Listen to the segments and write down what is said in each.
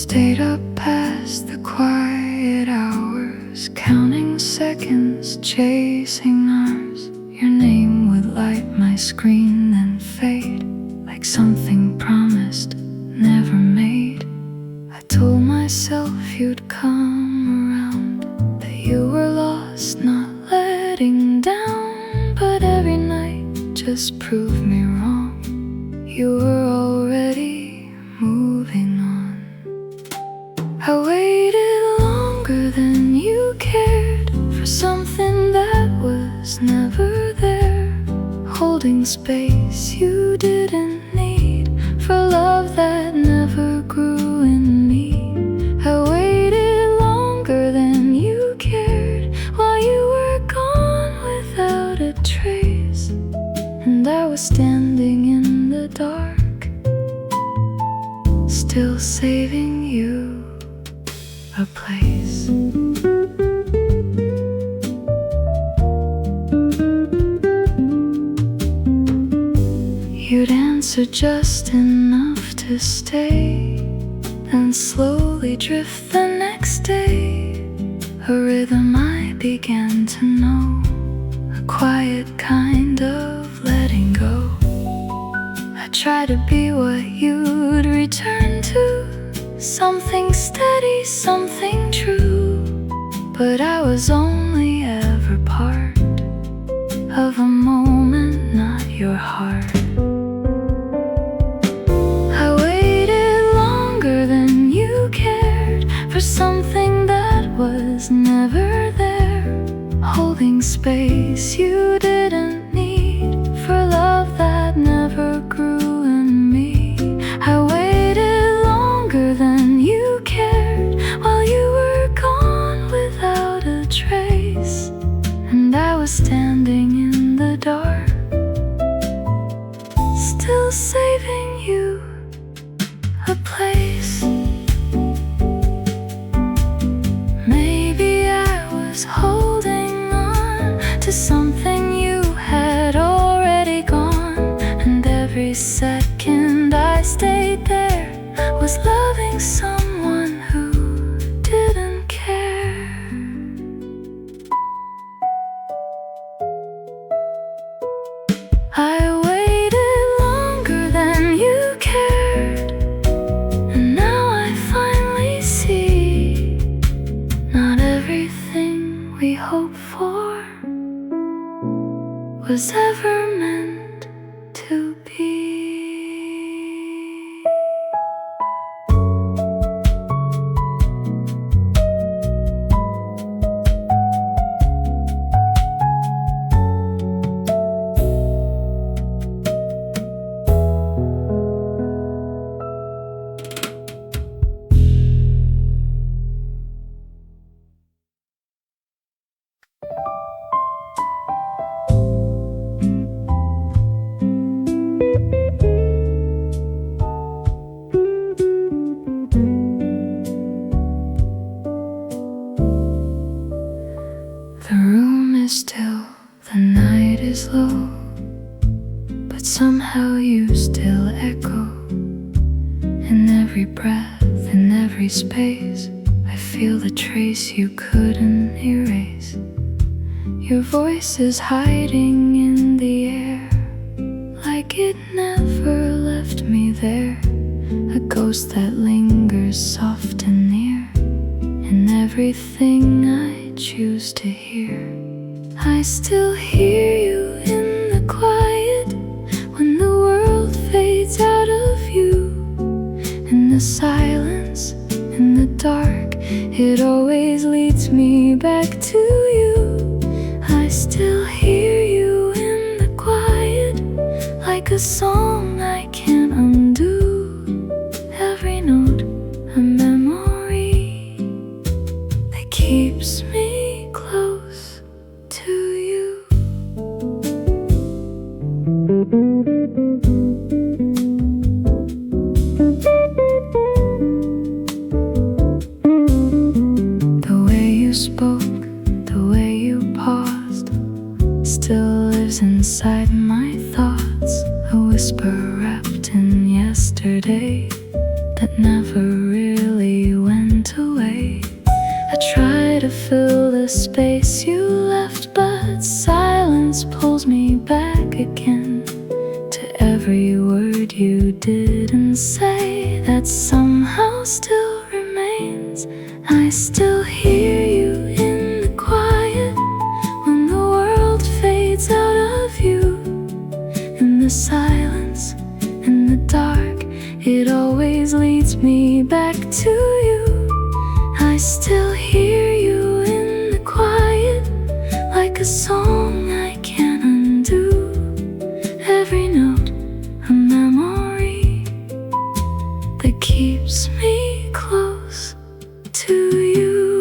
Stayed up past the quiet hours, counting seconds, chasing ours. Your name would light my screen, then fade like something promised, never made. I told myself you'd come around, that you were lost, not letting down. But every night just proved me wrong. You were already moving on. I waited longer than you cared for something that was never there, holding space you didn't need for love that never grew in me. I waited longer than you cared while you were gone without a trace, and I was standing in the dark, still saving you a place. You'd answer just enough to stay, then slowly drift the next day. A rhythm I began to know, a quiet kind of letting go. I tried to be what you'd return to, something steady, something true. But I was only ever part of a moment, not your heart. I waited longer than you cared for something that was never there, holding space you didn't need for love that never grew in me. I waited longer than you cared while you were gone without a trace, and I was standing in the dark, still saving you a place. Maybe I was holding on to something you had already gone, and every second I stayed there was loving someone who didn't care. I waited longer than you cared, and now I finally see not everything we hoped for was ever meant to be. The room is still, the night is low, but somehow you still echo. In every breath, in every space, I feel the trace you couldn't erase. Your voice is hiding in the air, like it never left me there. A ghost that lingers soft and near in everything I choose to hear. I still hear you in the quiet when the world fades out of view. In the silence, in the dark, it always leads me back to you. I still hear you in the quiet, like a song I can't undo. Every note, a memory that keeps me close to you. The way you spoke, the way you paused, still lives inside my thoughts. A whisper wrapped in yesterday that never really I still hear you in the quiet when the world fades out of view. In the silence, in the dark, it always leads me back to you. I still hear you in the quiet, like a song I can't undo. Every note, a memory that keeps me close to you.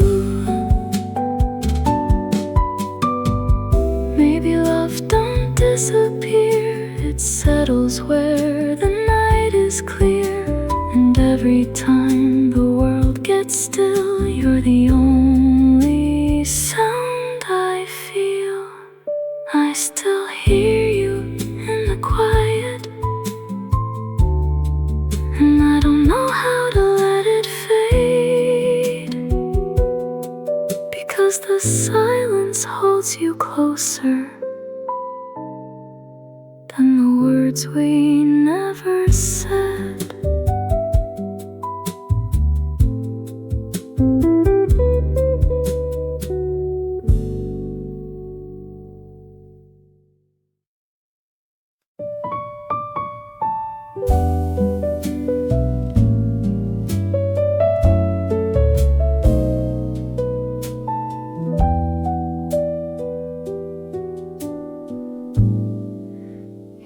Maybe love don't disappear, it settles where the night is clear. And every time the world gets still, you're the only sound I feel. I still hear you in the quiet, and I don't know how to let it fade, because the silence holds you closer than the words we never said.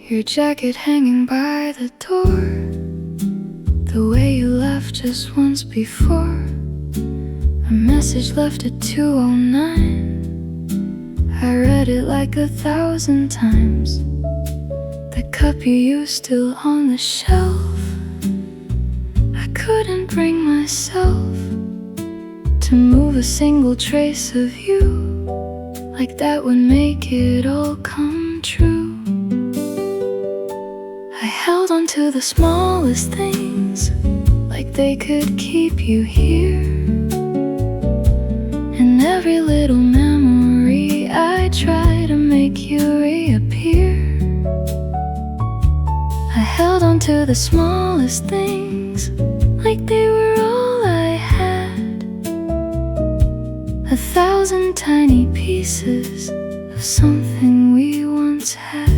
Your jacket hanging by the door, the way you left just once before. A message left at 2:09. I read it like 1,000 times. The cup you used still on the shelf. I couldn't bring myself to move a single trace of you, like that would make it all come true. I held on to the smallest things, like they could keep you here. In every little memory, I try to make you reappear. I held on to the smallest things, like they were all I had. 1,000 tiny pieces of something we once had.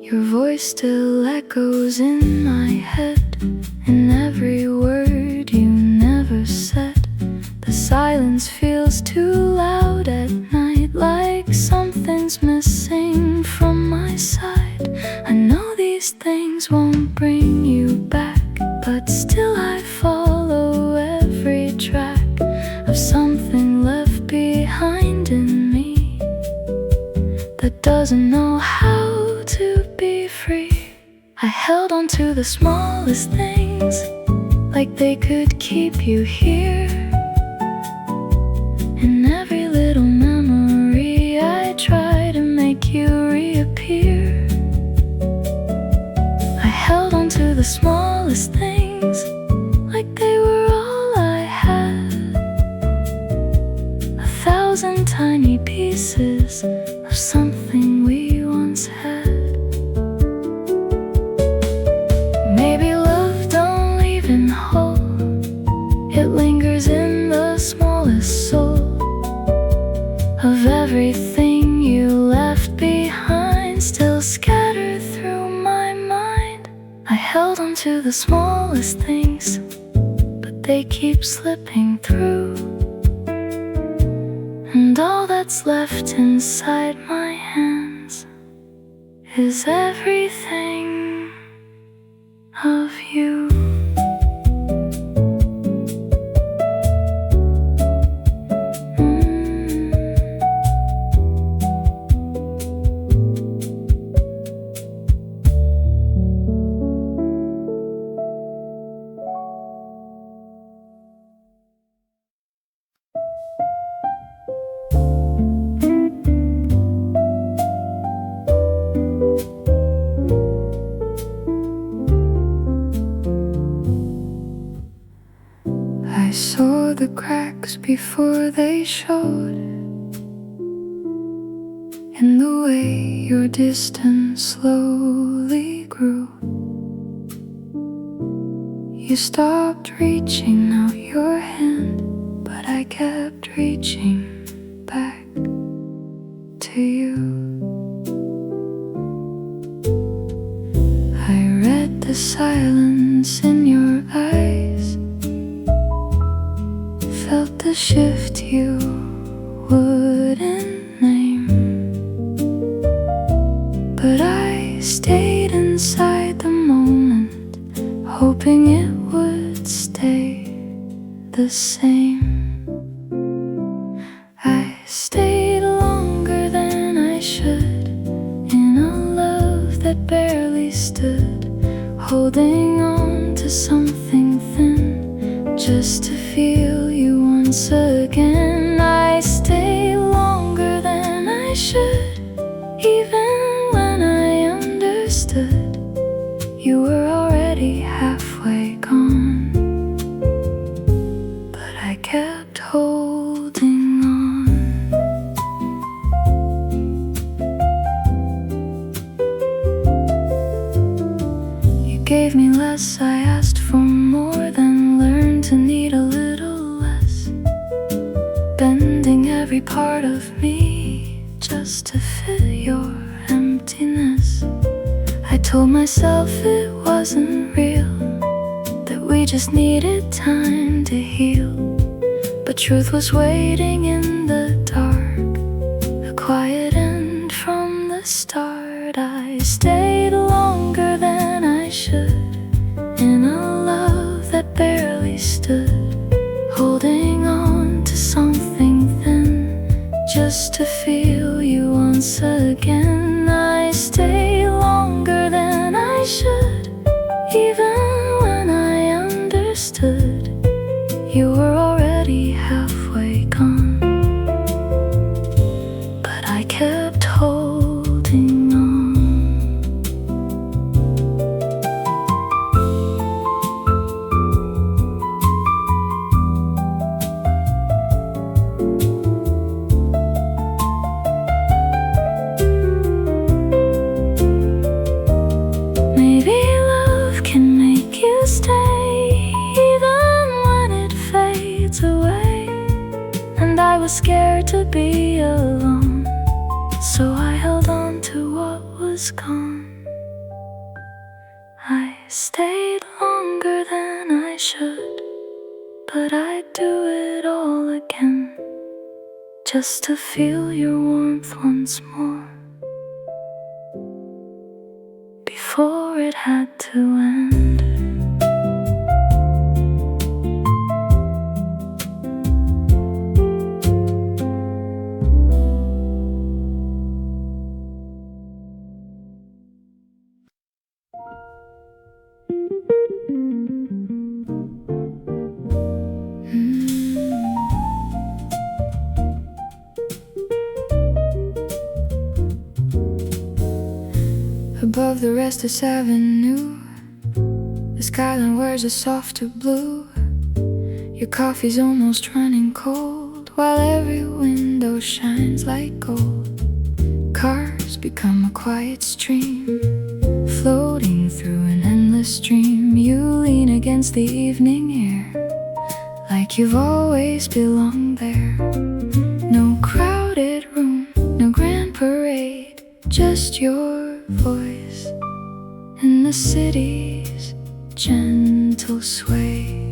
Your voice still echoes in my head, in every word you never said. The silence feels too loud at night, like something's missing from my side. I know these things won't bring you back, but still I follow every track of something left behind in me that doesn't know how to be free. I held on to the smallest things, like they could keep you here. In every little memory, I try to make you reappear. I held on to the smallest things, like they were all I had. 1,000 tiny pieces of something we once had. Maybe love don't leave in whole, it lingers in the smallest soul of everything you left behind, still scattered through my mind. I held on to the smallest things, but they keep slipping through. And all that's left inside my hands is everything of you. I saw the cracks before they showed, in the way your distance slowly grew. You stopped reaching out your hand, but I kept reaching back to you. I read the silence in your eyes, felt the shift you wouldn't name, but I stayed inside the moment, hoping it would stay the same. I stayed longer than I should in a love that barely stood, holding on to something thin just to feel you once again. I stayed longer than I should, even when I understood you were already halfway gone, but I kept holding on. You gave me less, I asked for more, then learned to need a little less, bending every part of me just to fit your emptiness. I told myself it wasn't real, that we just needed time to heal, but truth was waiting in the dark, a quiet end from the start. I stayed longer than I should in a love that barely stood, holding on to something thin just to feel you once again. I stayed longer than I should, even when I understood you were already halfway gone, but I kept holding on. Maybe love can make you stay even when it fades away, and I was scared to be alone, so I held on to what was gone. I stayed longer than I should, but I'd do it all again, just to feel your warmth once more, before it had to end. Above the restless avenue, the skyline wears a softer blue. Your coffee's almost running cold, while every window shines like gold. Cars become a quiet stream, floating through an endless dream. You lean against the evening air, like you've always belonged there. No crowded room, no grand parade, just your voice in the city's gentle sway.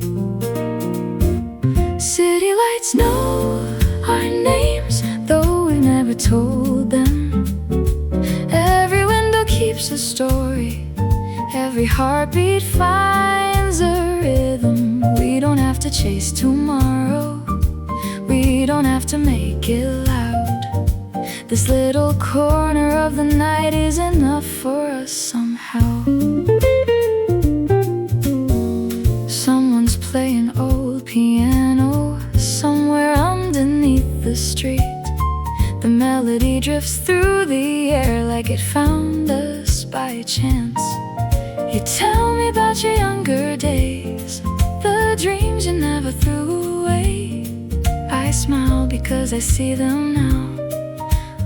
City lights know our names, though we've never told them. Every window keeps a story, every heartbeat finds a rhythm. We don't have to chase tomorrow, we don't have to make it loud. This little corner of the night is enough for us somehow. Someone's playing old piano somewhere underneath the street. The melody drifts through the air like it found us by chance. You tell me about your younger days, the the dreams you never threw away. I smile because I see them now,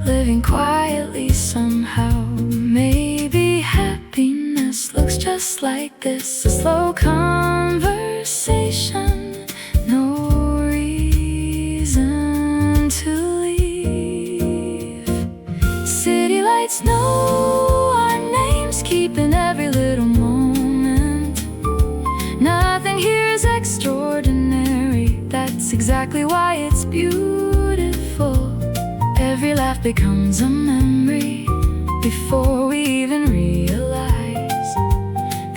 living quietly somehow. Maybe happiness looks just like this, a slow conversation, no reason to leave. City lights know our names, keeping every little moment. Nothing here is extraordinary, that's exactly why it's beautiful. Every laugh becomes a memory before we even realize.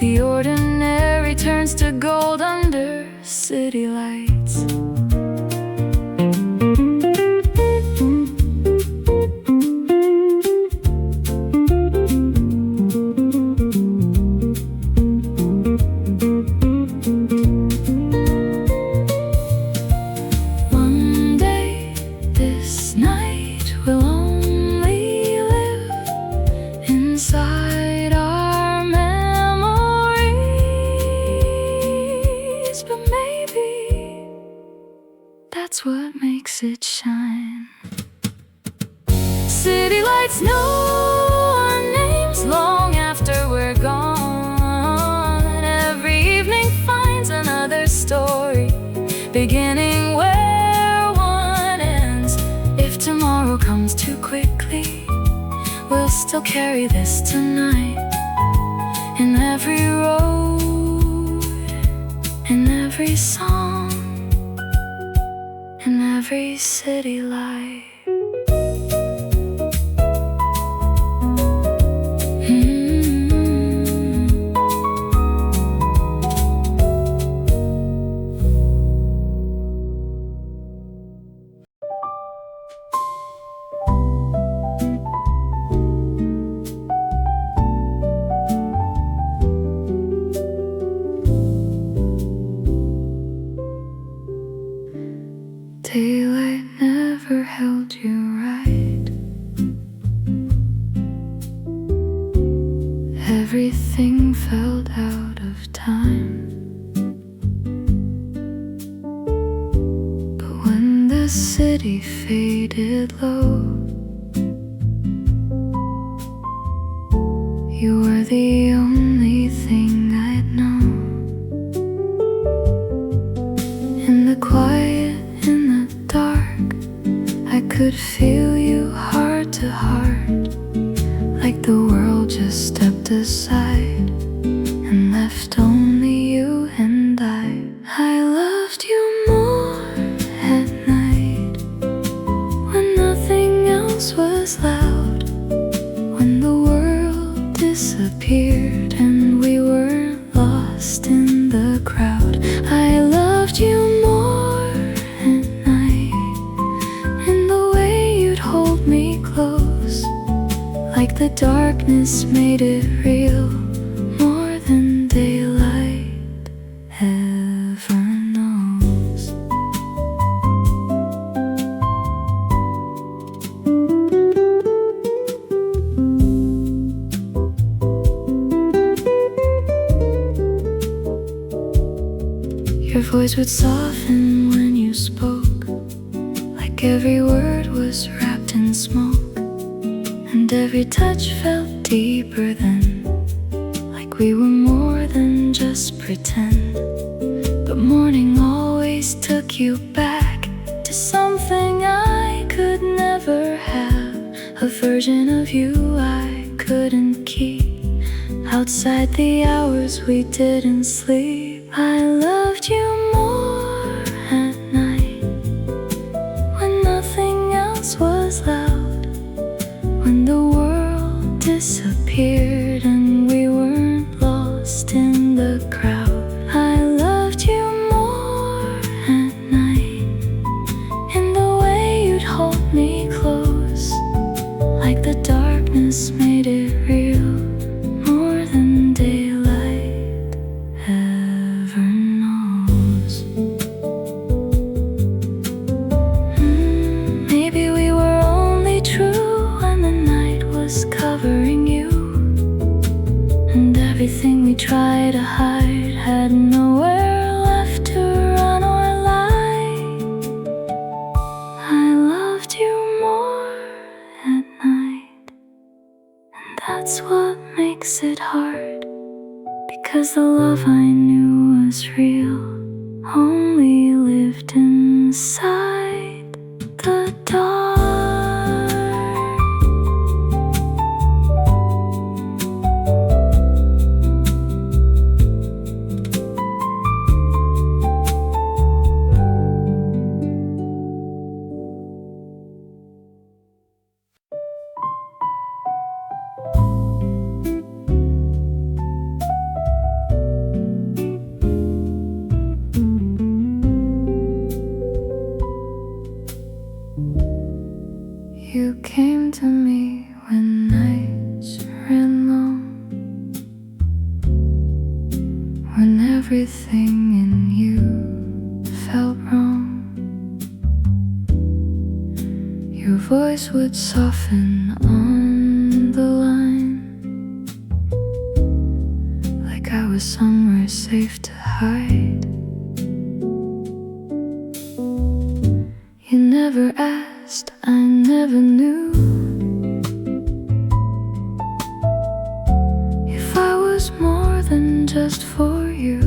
The ordinary turns to gold under city lights. One day, this night will only live inside our memories. But maybe that's what makes it shine. City lights know our names long after we're gone. Every evening finds another story, beginning where one ends. If tomorrow comes too quickly, we'll still carry this tonight. In every road, in every song, in every city light. Daylight never held you right. Everything felt out of time. But when the city faded low, you were the only thing I'd know. In the quiet, in the dark, I could feel you heart to heart, like the world just stepped aside and left only you and I. I loved you more at night, when nothing else was loud, when the world disappeared and we were lost in the crowd. I loved you more at night, in the way you'd hold me close, like the darkness made it real, more than daylight ever knows. Your voice would soften when you spoke, like every word was wrapped in smoke, and every touch felt deeper then, like we were more than just pretend. But morning always took you back to something I could never have, a version of you I couldn't keep. Outside the hours we didn't sleep, I loved you more at night, when nothing else was loud, when the world disappeared and we weren't lost in the crowd. I loved you more at night, in the way you'd hold me close, like the darkness made it real, more than daylight ever knows. 'cause the love I knew was real only lived inside the dark. You came to me when nights ran long, when everything in you felt wrong. Your voice would soften on the line, like I was somewhere safe to hide. You never asked, I never knew if I was more than just for you.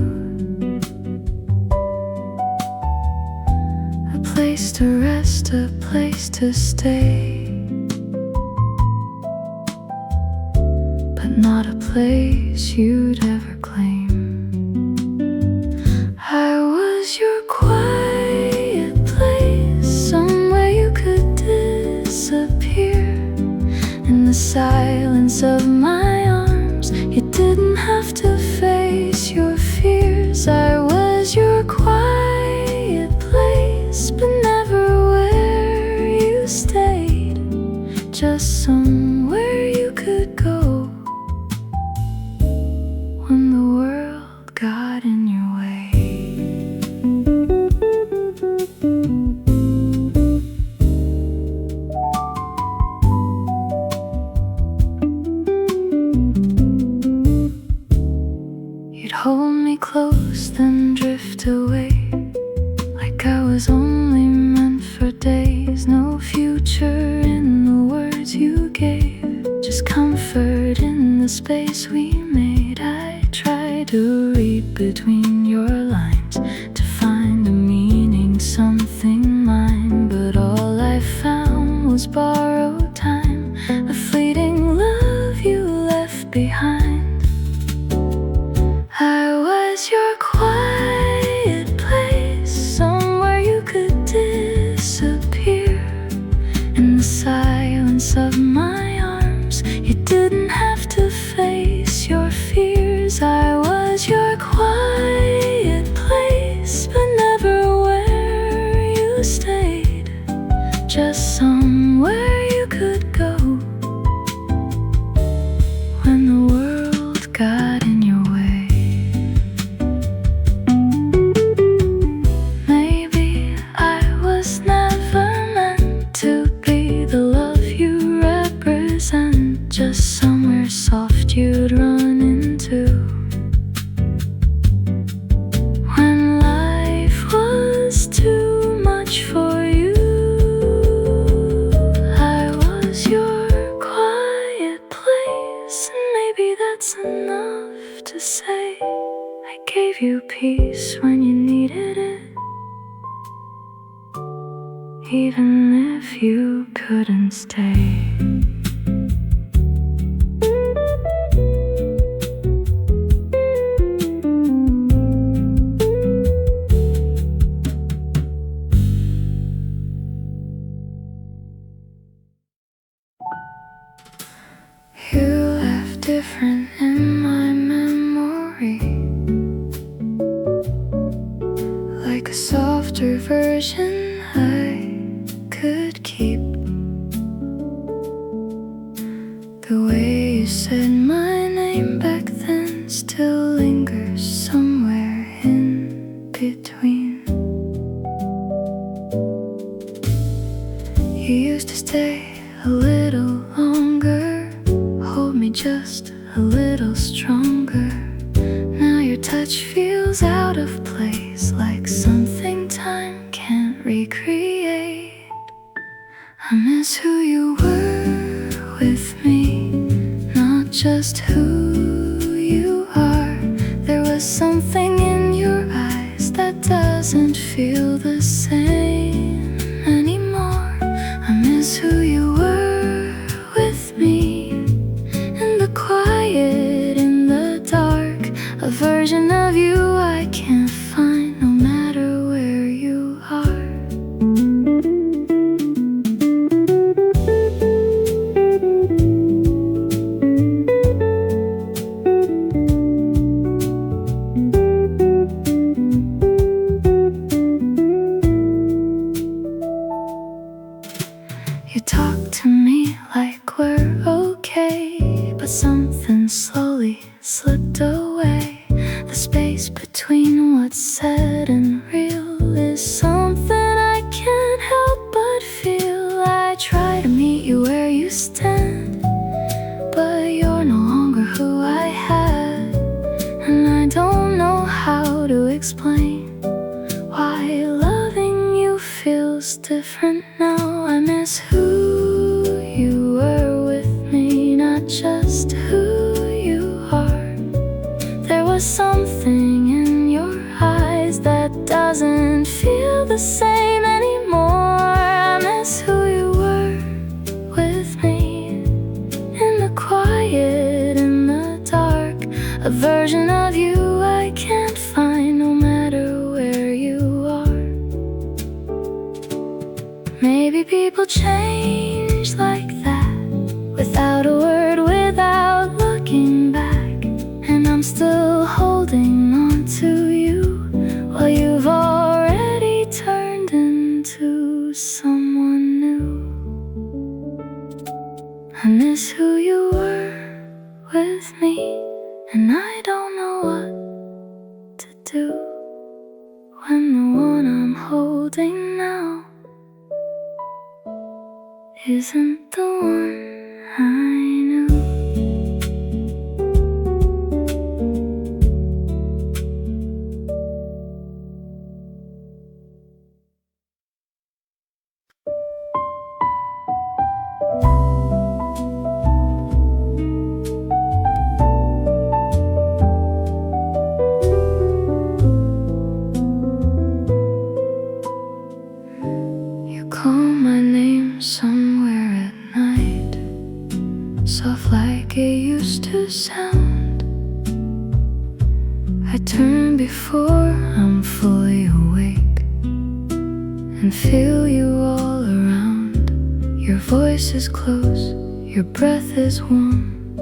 A place to rest, a place to stay, but not a place you'd ever claim. I was your quiet place, somewhere you could disappear in the silence of my arms. You didn't have to face your fears. I was your quiet place, but never where you stayed, just somewhere you could go when the world got in your way. You'd hold me close, then drift away, like I was only meant for days. No future in the words you gave, just comfort in the space we made. I tried to read between your lines, to find a meaning, something mine, but all I found was borrowed time, a fleeting love you left behind. I was your quiet place, somewhere you could disappear in the silence of my arms. You didn't have to face your fears. I was your quiet place, but never where you stayed, just somewhere you could go when the world got in your way. Maybe I was never meant to be the love you represent, just somewhere soft you'd run into when life was too much for you. I was your quiet place, and maybe that's enough to say. I gave you peace when you needed it, even if you couldn't stay. You left different in my memory, like a softer version I could keep. The way you said my name back then still lingers somewhere in between. You used to stay a little longer, hold me just a little stronger. Now your touch feels out of place, like something time can't recreate. I miss who you were with me, not just who you are. feel the same anymore. I miss who you were with me, in the quiet, in the dark, a version of you I can't find no matter where you are. You talk to me like we're okay, but something slowly slipped away. The space between what's said and real is something I can't help but feel. I try to meet you where you stand, but you're no longer who I had, and I don't know how to explain why loving you feels different now. I miss who you were with me, not just who you are. There was something in your eyes that doesn't feel the same anymore. I miss who you were with me, in the quiet, in the dark, a version of you I can't find no matter where you are. Maybe people change like that, without a word, without looking back, and I'm still holding on to you while you've already turned into someone new. I miss who you were with me, and I don't know what to do when the one I'm holding now isn't the one I knew. You call my name somewhere at night, soft like it used to sound. I turn before I'm fully awake and feel you all around. Your voice is close, your breath is warm,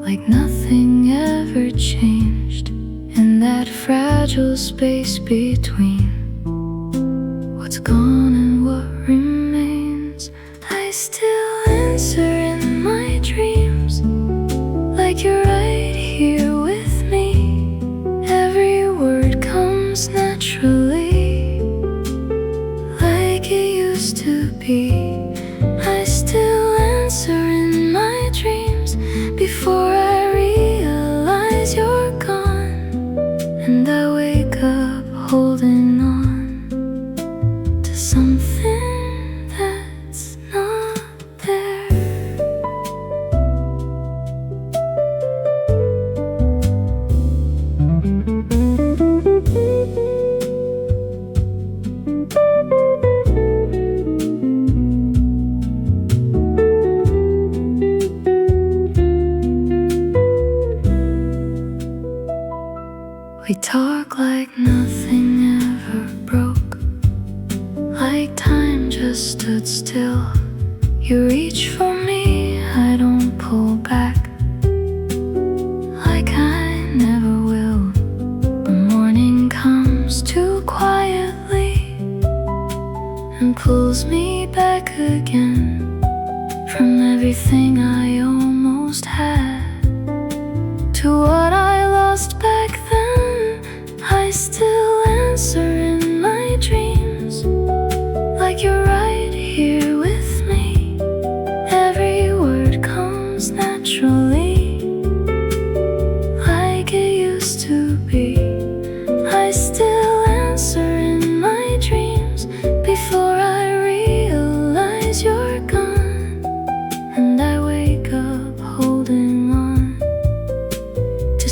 like nothing ever changed in that fragile space between what's gone and what remains. I still answer in my dreams, like you're right here with me. Every word comes naturally, like it used to be. I still answer in my dreams before I realize you're gone, and I wake up holding on to something that's not there. We talk like nothing ever broke, like time just stood still. You reach for me, I don't pull back, like I never will. The morning comes too quietly and pulls me back again from everything I almost had to what I lost back then. I still answer in my dreams, like you're right here with me. Every word comes naturally, like it used to be. I still answer in my dreams before I realize you're gone, and I wake up holding on to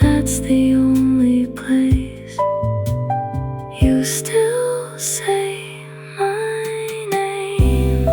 that's the only place you still say my name.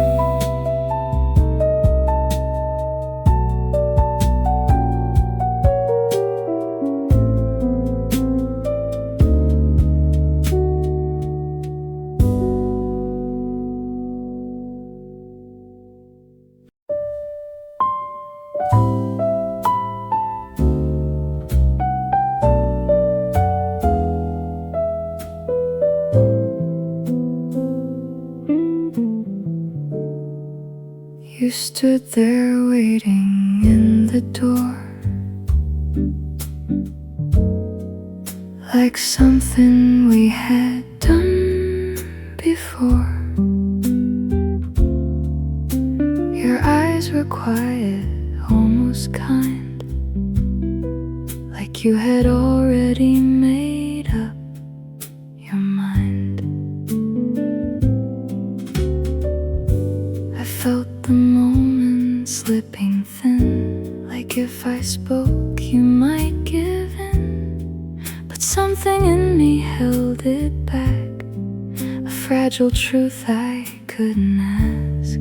You stood there waiting in the door, like something we had done before. Your eyes were quiet, almost kind, like you had already made up your mind. I felt the moment slipping thin, like if I spoke you might give in. But something in me held it back, a fragile truth I couldn't ask.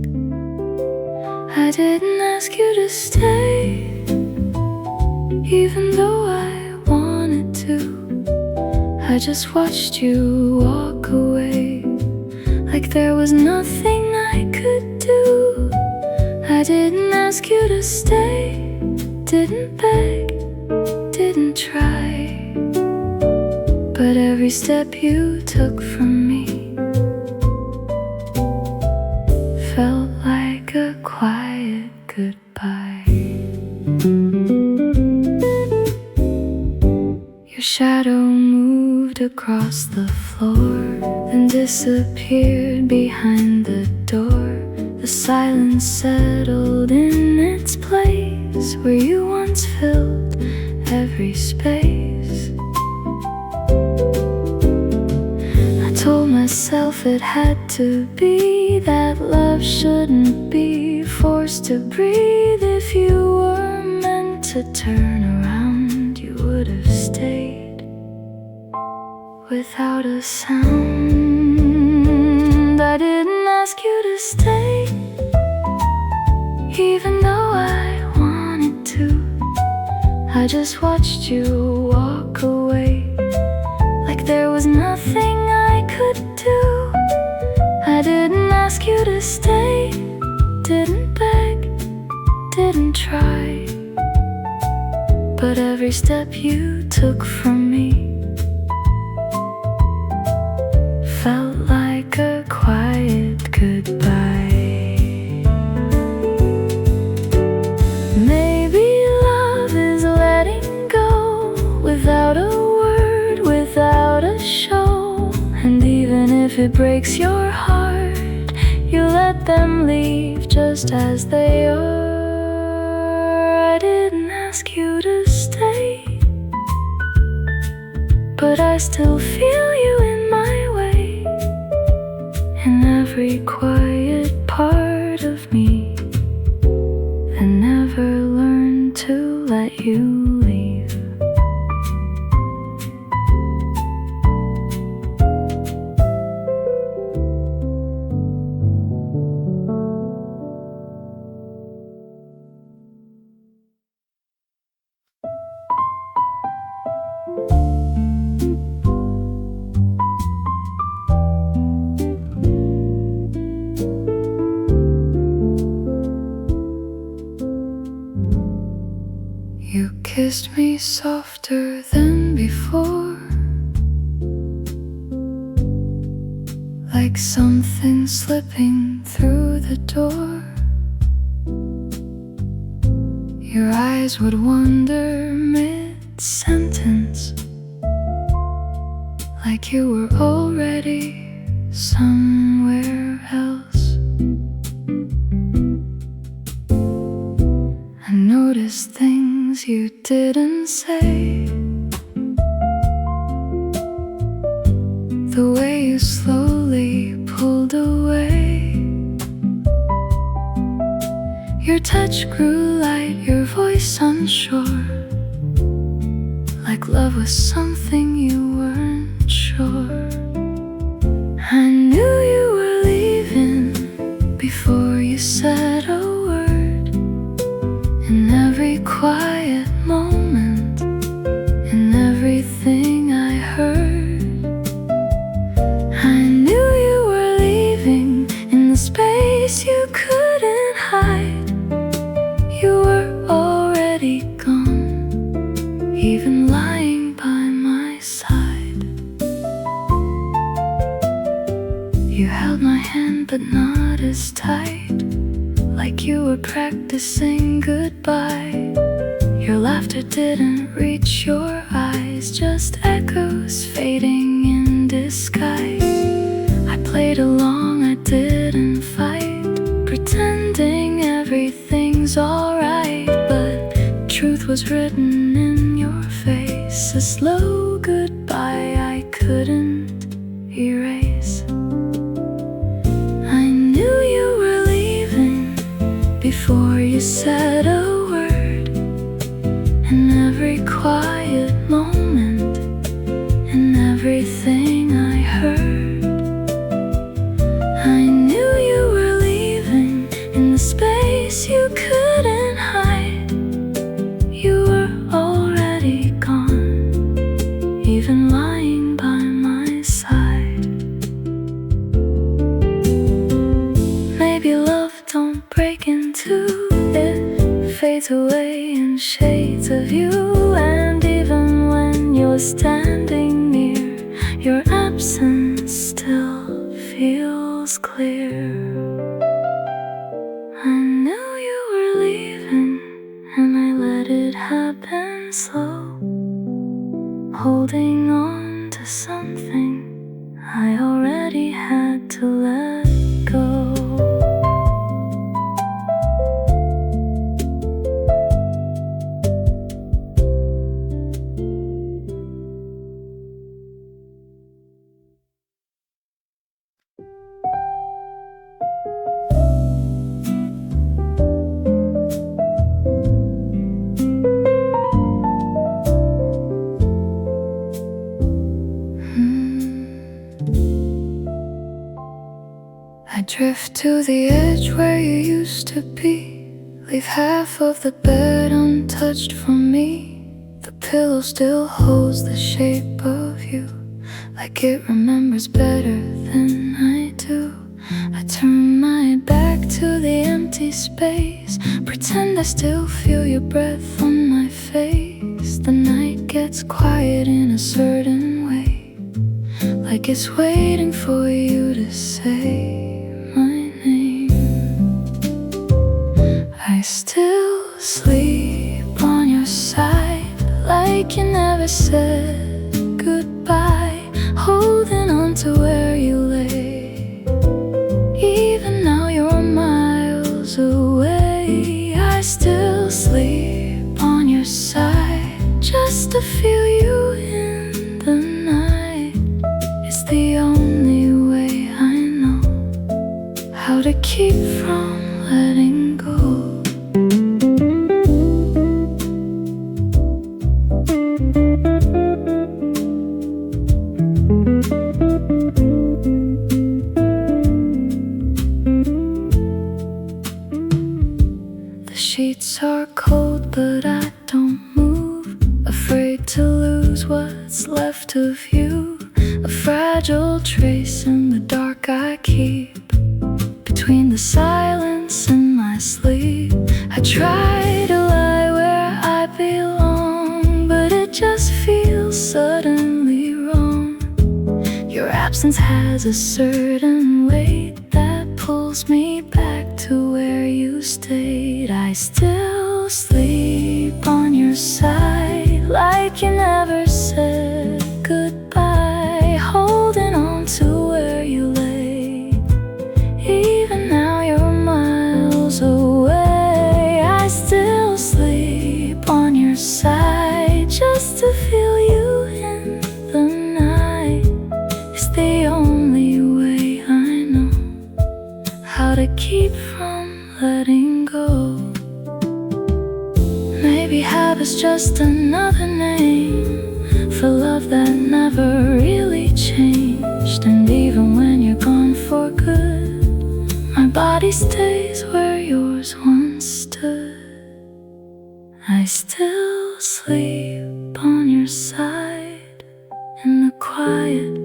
I didn't ask you to stay, even though I wanted to. I just watched you walk away, like there was nothing I could do. I didn't ask you to stay, didn't beg, didn't try. But every step you took from me felt like a quiet goodbye. Your shadow moved across the floor, then disappeared behind the door. The silence settled in its place, where you once filled every space. I told myself it had to be, that love shouldn't be forced to breathe. If you were meant to turn around, you would have stayed without a sound. I didn't ask you to stay, even though I wanted to. I just watched you walk away, like there was nothing I could do. I didn't ask you to stay, didn't beg, didn't try. But every step you took from me felt like a quiet goodbye. Maybe love is letting go without a word, without a show. And even if it breaks your heart, you let them leave just as they are. I didn't ask you to stay, but I still feel you in my way, in every quiet part of me that never learned to let you leave. You kissed me softer than before, like something slipping through the door. Your eyes would wander mid-sentence, like you were already somewhere else. I noticed things you didn't say, the way you slowly pulled away. Your touch grew light, your voice unsure, like love was something you weren't sure. I knew you were leaving before you said a word. In every quiet moment, in everything I heard, I knew you were leaving in the space you couldn't hide. You were already gone, even lying by my side. You held my hand but not as tight, like you were practicing goodbye. Your laughter didn't reach your eyes, just echoes fading in disguise. I played along, I didn't fight, pretending everything's alright. But truth was written in your face, a slow goodbye I couldn't erase. I knew you were leaving before you said a word. In every quiet moment, in everything I heard, I knew you were leaving in the space you couldn't hide. You were already gone, even lying by my side. Maybe love don't break in two, it fades away in shades of you. And even when you're standing near, your absence still feels clear. I knew you were leaving, and I let it happen slow, holding on to something I already had to let go. I drift to the edge where you used to be, leave half of the bed untouched for me. The pillow still holds the shape of you, like it remembers better than I do. I turn my back to the empty space, pretend I still feel your breath on my face. The night gets quiet in a certain way, like it's waiting for you to say my name. I still sleep on your side, like you never said goodbye, holding on to where you lay. Even now you're miles away, I still sleep on your side, just to feel you in the night. It's the only way I know how to keep from letting go. The sheets are cold, but I don't move, afraid to lose what's left of you. A fragile trace in the dark I keep, between the silence and my sleep. I try to lie where I belong, but it just feels suddenly wrong. Your absence has a certain weight that pulls me back to where you stayed. I still sleep on your side, like you never said goodbye, holding on to where you lay. Even now you're miles away, I still sleep on your side, just to feel you in the night. It's the only way I know how to keep from letting go. Maybe habit's just another name body stays where yours once stood. I still sleep on your side, in the quiet,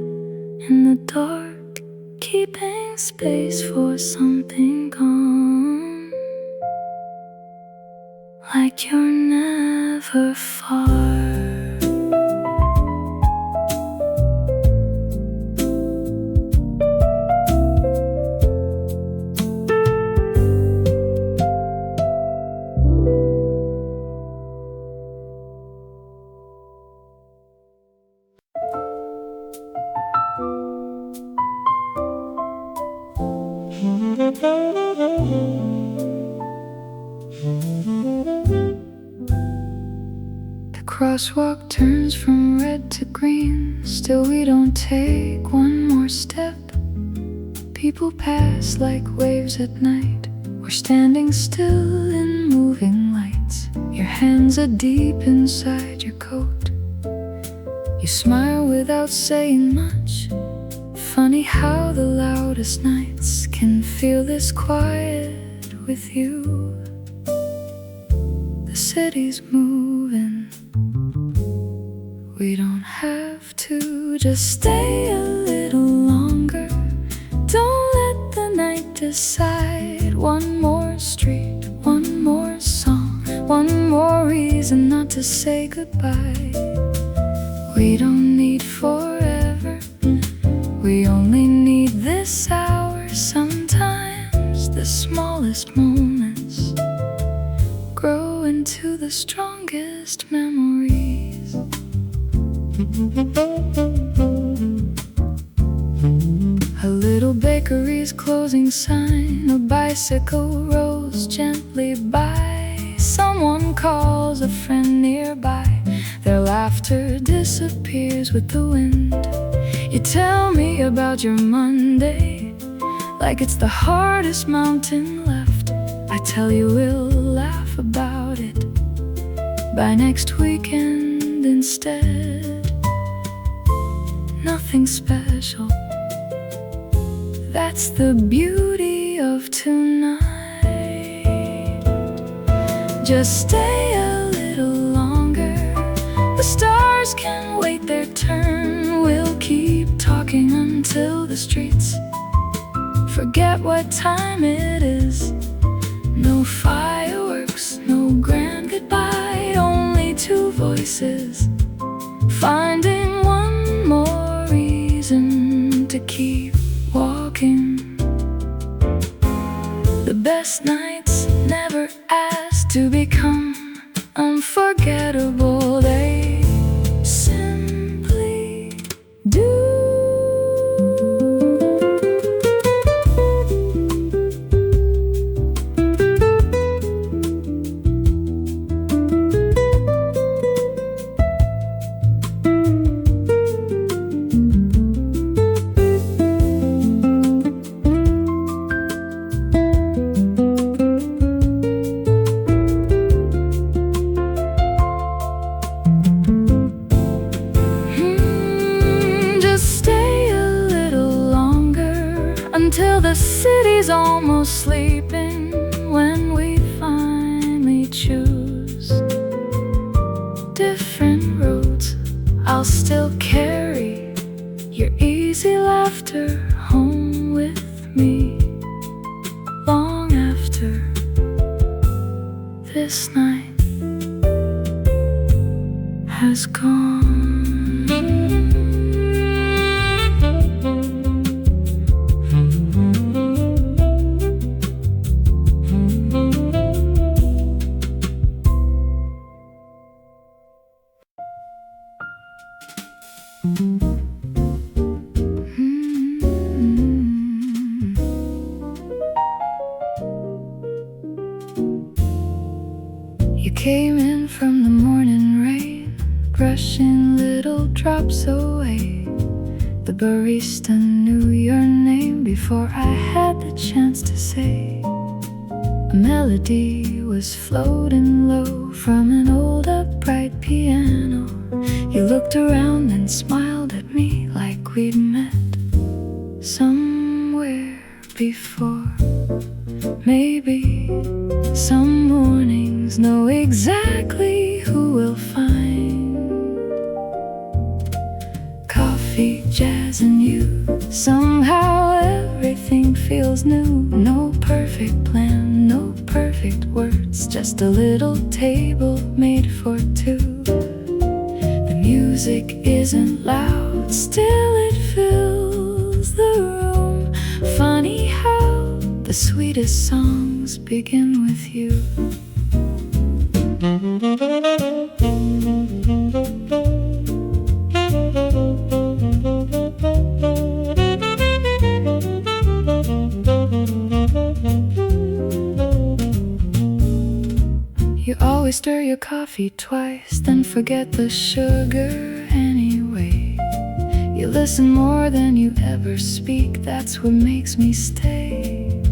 in the dark, keeping space for something gone. Like you're never far. The crosswalk turns from red to green. Still we don't take one more step. People pass like waves at night. We're standing still in moving lights. Your hands are deep inside your coat. You smile without saying much. Funny how the loudest nights can feel this quiet with you. The city's moving. We don't have to, just stay a little longer. Don't let the night decide. One more street, one more song, one more reason not to say goodbye. We don't need forever, we only need this hour. Sometimes the smallest moments grow into the strongest memories. A little bakery's closing sign, a bicycle rolls gently by. Someone calls a friend nearby. Their laughter disappears with the wind. You tell me about your Monday, like it's the hardest mountain left. I tell you we'll laugh about it by next weekend instead. Nothing special, that's the beauty of tonight. Just stay a little longer. The stars can wait their turn. We'll keep talking until the streets forget what time it is. No fireworks, no grand goodbye, only two voices finding one more reason to keep walking. The best nights never ask to become unforgettable. They simply do. Until the city's almost sleeping, when we finally choose different roads, I'll still carry your easy laughter home with me. Long after this night has gone. You came in from the morning rain, brushing little drops away. The barista knew your name before I had the chance to say. A melody was floating low from an old upright piano. You looked around and smiled at me like we'd met somewhere before. coffee, jazz, and you. Somehow everything feels new. No perfect plan, no perfect words, just a little table made for two. The music isn't loud, still it fills the room. Funny how the sweetest songs begin with you. You always stir your coffee twice, then forget the sugar anyway. You listen more than you ever speak, that's what makes me stay.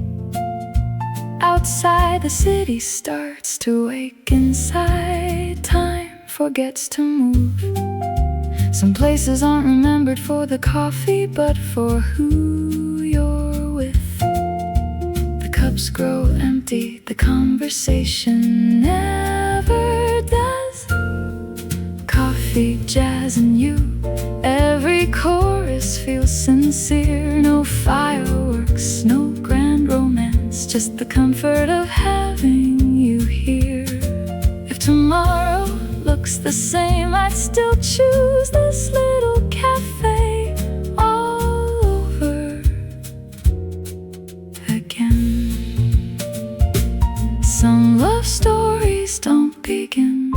Outside the city starts to wake inside. Time forgets to move. Some places aren't remembered for the coffee, but for who you're with. The cups grow empty, the conversation never does. Coffee, jazz, and you. Every chorus feels sincere. No fireworks, no grand romance, just the comfort of having you here. If tomorrow looks the same, I'd still choose this little cafe all over again. Some love stories don't begin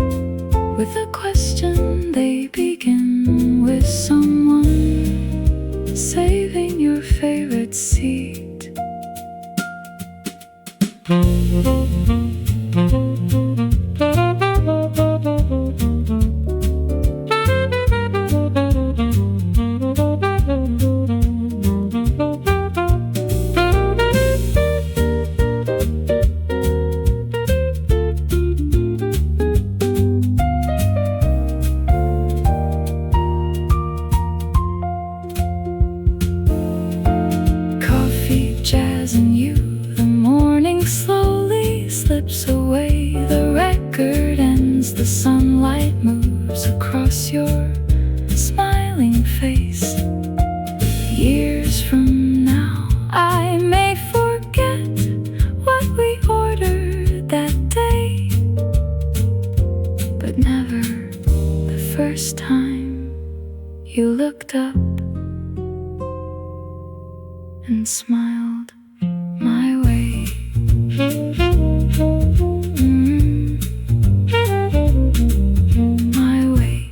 with a question, they begin with someone saving your favorite seat. Coffee, jazz, and you. The morning slowly slips away. The record ends, the sunlight moves across your smiling face. Years from now, I may forget what we ordered that day, but never the first time you looked up and smiled my way. My way.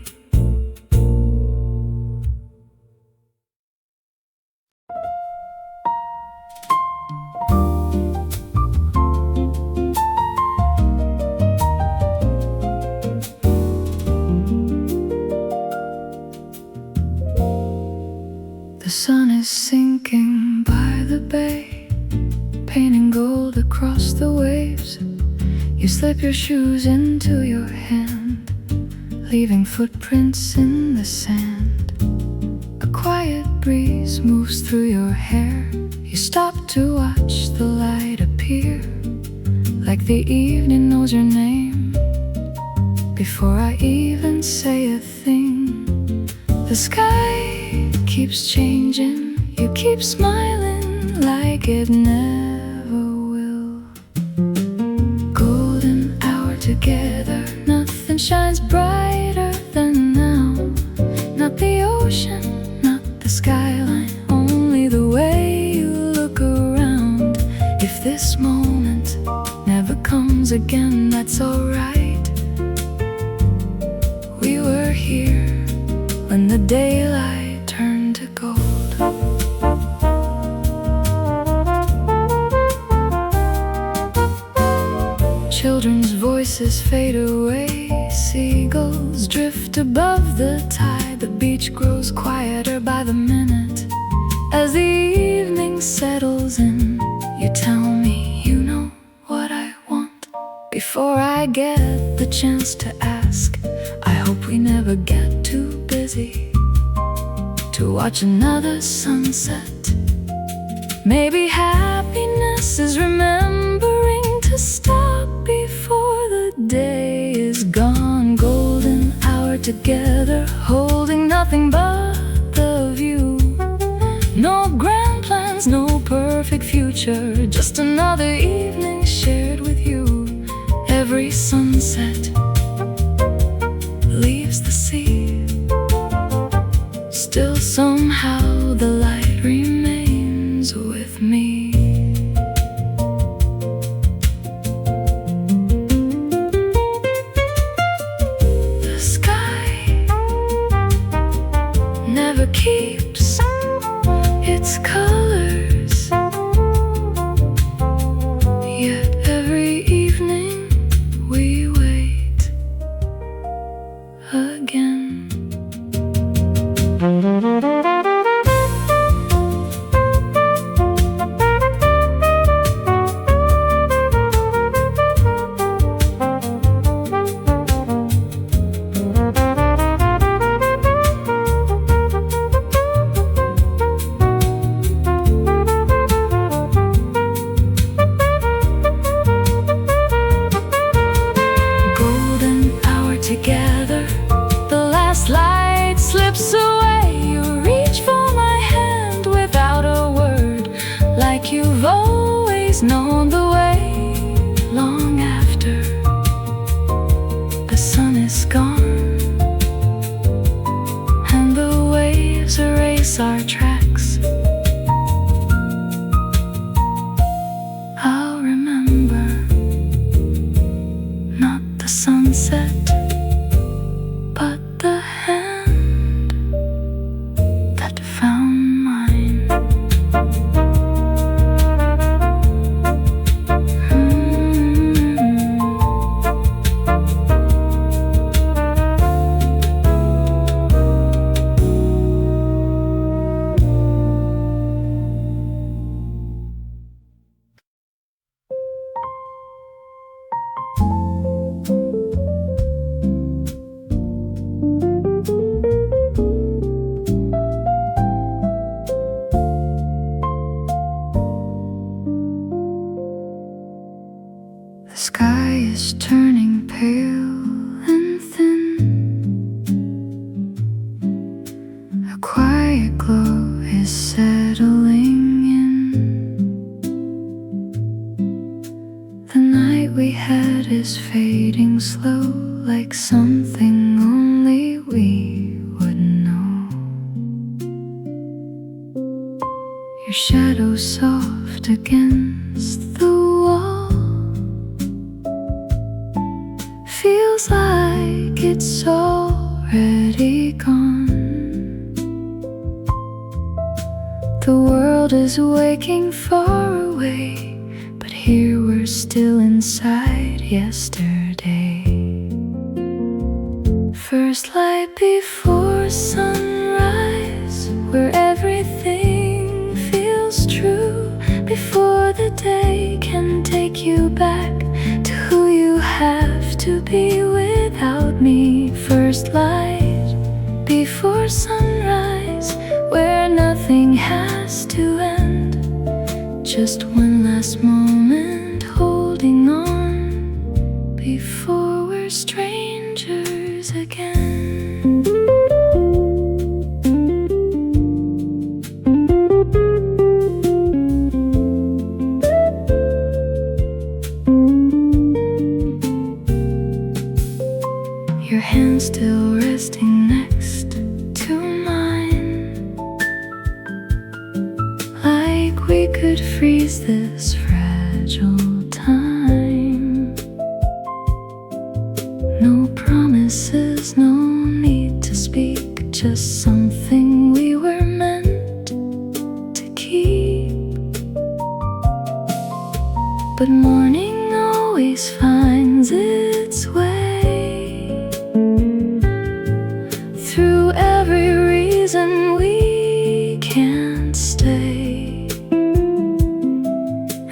The sun is sinking by the bay, painting gold across the waves. You slip your shoes into your hand, leaving footprints in the sand. A quiet breeze moves through your hair. You stop to watch the light appear, like the evening knows your name before I even say a thing. The sky keeps changing, you keep smiling like it never will. Golden hour together, nothing shines brighter than now. Not the ocean, not the skyline, only the way you look around. If this moment never comes again, that's alright. We were here when the daylight turned to gold. Children's voices fade away, seagulls drift above the tide. The beach grows quieter by the minute. As the evening settles in, you tell me you know what I want. Before I get the chance to ask, I hope we never get too busy to watch another sunset. Maybe happiness is remembering to stop before the day is gone. Golden hour together, holding nothing but the future, just another evening shared with you. Every sunset leaves the sea, still somehow the light remains with me. The sky never keeps its colors, yet every evening we wait again. Together, the last light slips away. You reach for my hand without a word, like you've always known the way. Long after the sun is gone and the waves erase our tracks, I'll remember not the sunset, but the hand that found mine. The sky is turning pale and thin. A quiet glow is settling in. The night we had is fading slow, like something only we would know. Your shadow soft against the wall feels like it's already gone. The world is waking far away, but here we're still inside yesterday. First light before sunrise, where everything feels true, before the day can take you back to who you have to be without me. First light before sunrise, where nothing has to end, just one last moment holding on before we're strangers again. Your hand still resting next to mine, like we could freeze this fragile time. No promises, no need to speak, just something we were meant to keep. But morning always finds its way through every reason we can't stay,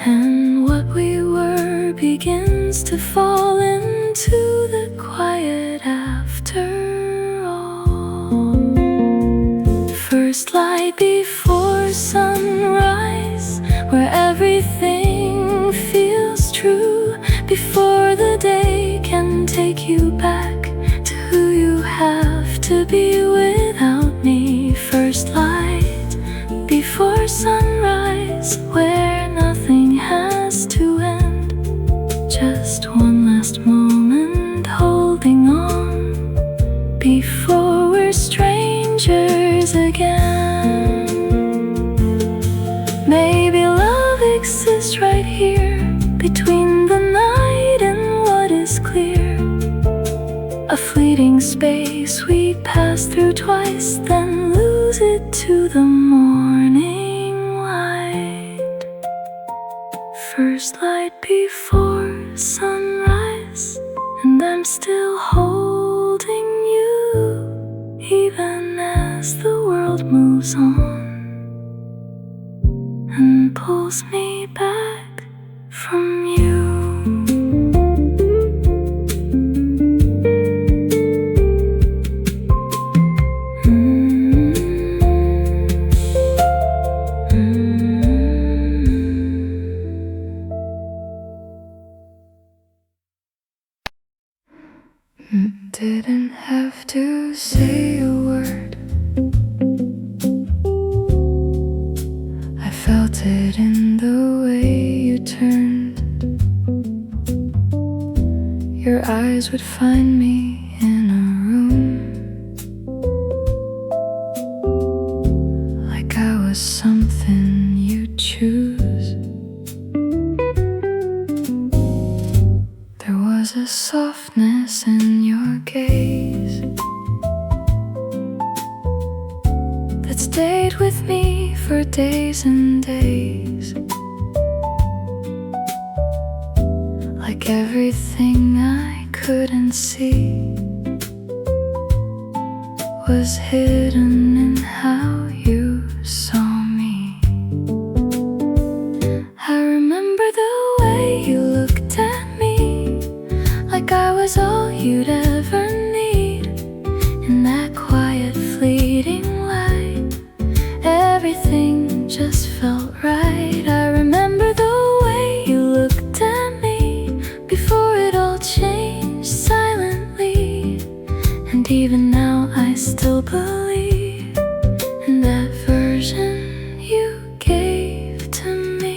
and what we were begins to fall into the quiet after all. First light before sunrise, where everything feels true, before the day can take you back to who you have to be without me. First light before sunrise, where nothing rise again. Maybe love exists right here, between the night and what is clear. A fleeting space we pass through twice, then lose it to the morning light. First light before sunrise, and I'm still holding you, even as the world moves on and pulls me back from you. Didn't have to say a word. I felt it in the way you turned. Your eyes would find me in a room, like I was something you'd choose. There was a softness in your gaze that stayed with me for days and days. Like everything I couldn't see was hidden in how you saw me. I remember the way you looked at me, like I was all you'd ever need. In that quiet, fleeting light, everything just felt right. I remember the way you looked at me before it all changed silently. And even now I still believe in that version you gave to me.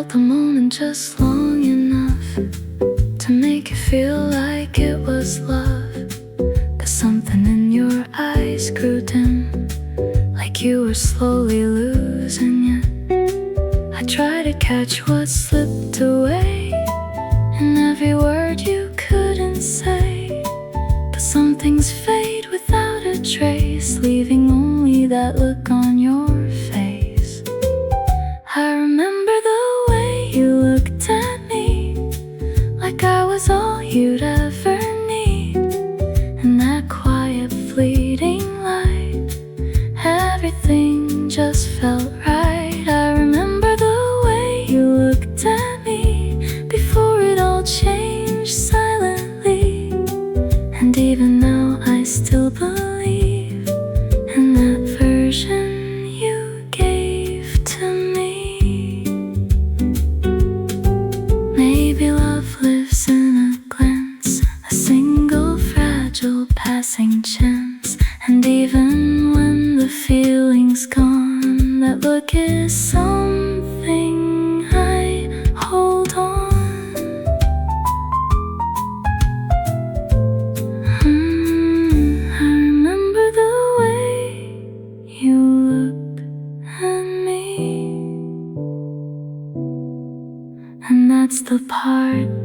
The moment just long enough to make it feel like it was love. 'Cause something in your eyes grew dim, like you were slowly losing it. I tried to catch what slipped away in every word you couldn't say. But some things fade without a trace, leaving only that look on your face. I remember the you looked at me, like I was all you'd ever need. In that quiet, fleeting light, everything just felt right. I remember the way you looked at me before it all changed silently. And even now I still believe in that version you gave to me. Maybe love lives in a glance, a single fragile passing chance. And even when the feeling's gone, that look is something I hold on. I remember the way you look at me. And that's the part